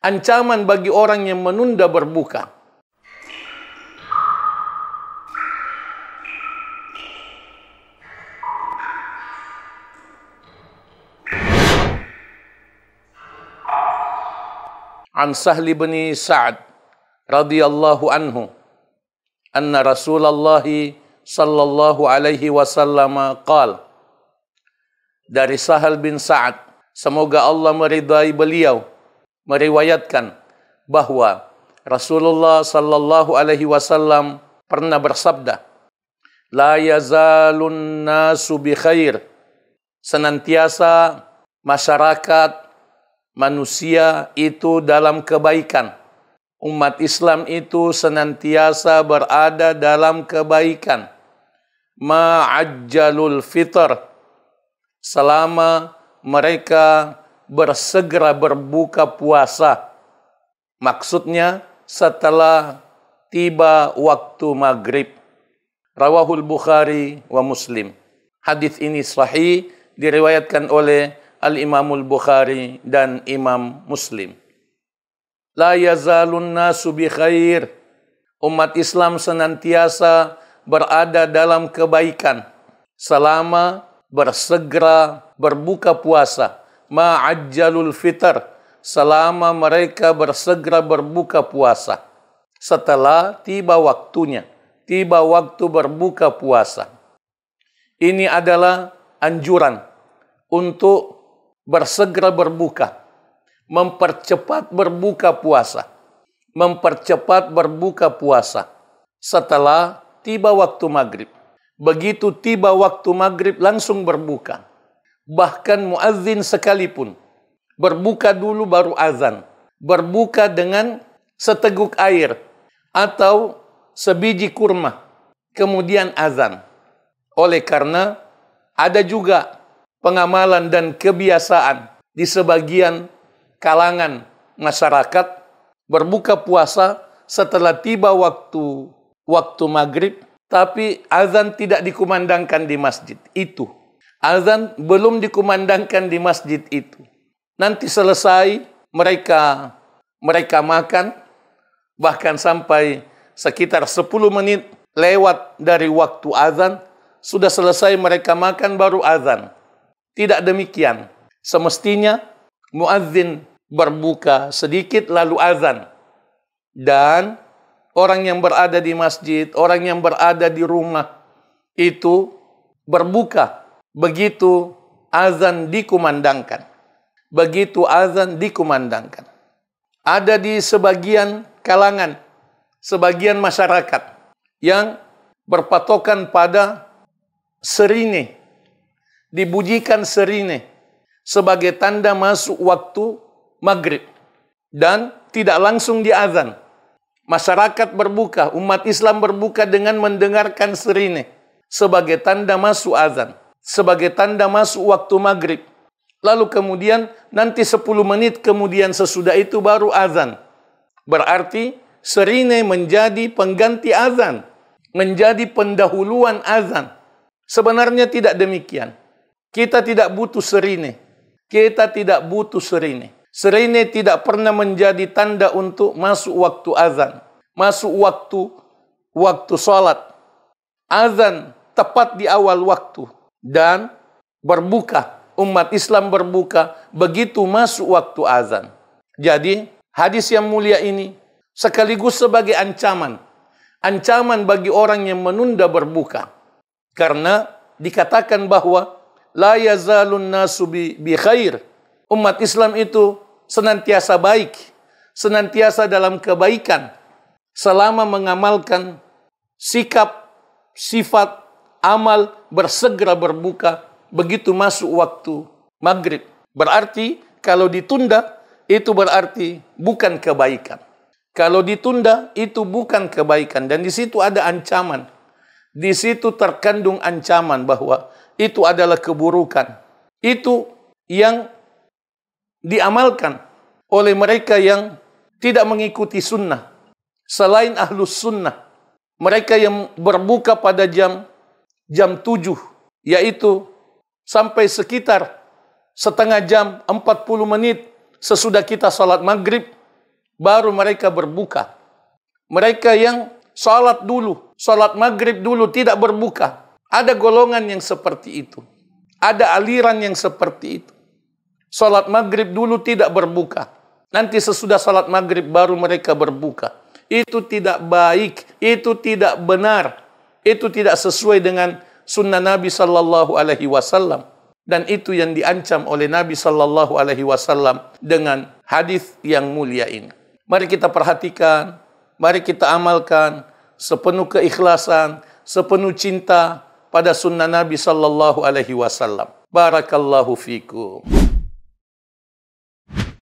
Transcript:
ancaman bagi orang yang menunda berbuka. An Sahli bin Sa'ad radhiyallahu anhu anna Rasulullah sallallahu alaihi wasallam qala, dari Sahal bin Sa'ad, semoga Allah meridai beliau, meriwayatkan bahwa Rasulullah sallallahu alaihi wasallam pernah bersabda, la yazalun nasu bi khair, senantiasa masyarakat manusia itu dalam kebaikan. Umat Islam itu senantiasa berada dalam kebaikan. Ma'ajjalul fitr, selama mereka bersegera berbuka puasa. Maksudnya setelah tiba waktu maghrib. Rawahul Bukhari wa Muslim. Hadis ini sahih, diriwayatkan oleh Al-Imamul Bukhari dan Imam Muslim. La yazalun nasu bi khair, umat Islam senantiasa berada dalam kebaikan selama bersegera berbuka puasa. Ma'ajjalul fitr, selama mereka bersegera berbuka puasa. Setelah tiba waktunya, tiba waktu berbuka puasa. Ini adalah anjuran untuk bersegera berbuka, mempercepat berbuka puasa, mempercepat berbuka puasa setelah tiba waktu maghrib. Begitu tiba waktu maghrib langsung berbuka. Bahkan muadzin sekalipun berbuka dulu baru azan, berbuka dengan seteguk air atau sebiji kurma, kemudian azan. Oleh karena ada juga pengamalan dan kebiasaan di sebagian kalangan masyarakat berbuka puasa setelah tiba waktu maghrib, tapi azan tidak dikumandangkan di masjid itu. Azan belum dikumandangkan di masjid itu. Nanti selesai mereka makan, bahkan sampai sekitar 10 menit lewat dari waktu azan, sudah selesai mereka makan baru azan. Tidak demikian. Semestinya muadzin berbuka sedikit lalu azan. Dan orang yang berada di masjid, orang yang berada di rumah itu berbuka begitu azan dikumandangkan. Begitu azan dikumandangkan. Ada di sebagian kalangan, sebagian masyarakat yang berpatokan pada serine, dibujikan serine sebagai tanda masuk waktu maghrib dan tidak langsung diazan. Masyarakat berbuka, umat Islam berbuka dengan mendengarkan serine sebagai tanda masuk azan, sebagai tanda masuk waktu maghrib. Lalu kemudian nanti 10 menit kemudian sesudah itu baru azan. Berarti serine menjadi pengganti azan, menjadi pendahuluan azan. Sebenarnya tidak demikian. Kita tidak butuh serine. Kita tidak butuh serine. Serine tidak pernah menjadi tanda untuk masuk waktu azan, masuk waktu salat. Azan tepat di awal waktu dan berbuka. Umat Islam berbuka begitu masuk waktu azan. Jadi hadis yang mulia ini sekaligus sebagai ancaman. Ancaman bagi orang yang menunda berbuka. Karena dikatakan bahwa la yazalun nasu bi khair. Umat Islam itu senantiasa baik, senantiasa dalam kebaikan selama mengamalkan sikap, sifat, amal bersegera berbuka begitu masuk waktu maghrib. Berarti kalau ditunda itu berarti bukan kebaikan. Kalau ditunda itu bukan kebaikan dan di situ ada ancaman. Di situ terkandung ancaman bahwa itu adalah keburukan. Itu yang diamalkan oleh mereka yang tidak mengikuti sunnah. Selain ahlus sunnah, mereka yang berbuka pada jam 7, yaitu sampai sekitar setengah jam, 40 menit sesudah kita salat maghrib, baru mereka berbuka. Mereka yang salat dulu, salat maghrib dulu tidak berbuka. Ada golongan yang seperti itu. Ada aliran yang seperti itu. Salat maghrib dulu tidak berbuka. Nanti sesudah salat maghrib baru mereka berbuka. Itu tidak baik, itu tidak benar. Itu tidak sesuai dengan sunnah Nabi sallallahu alaihi wasallam. Dan itu yang diancam oleh Nabi sallallahu alaihi wasallam dengan hadis yang mulia ini. Mari kita perhatikan, mari kita amalkan sepenuh keikhlasan, sepenuh cinta pada sunnah Nabi sallallahu alaihi wasallam. Barakallahu fikum.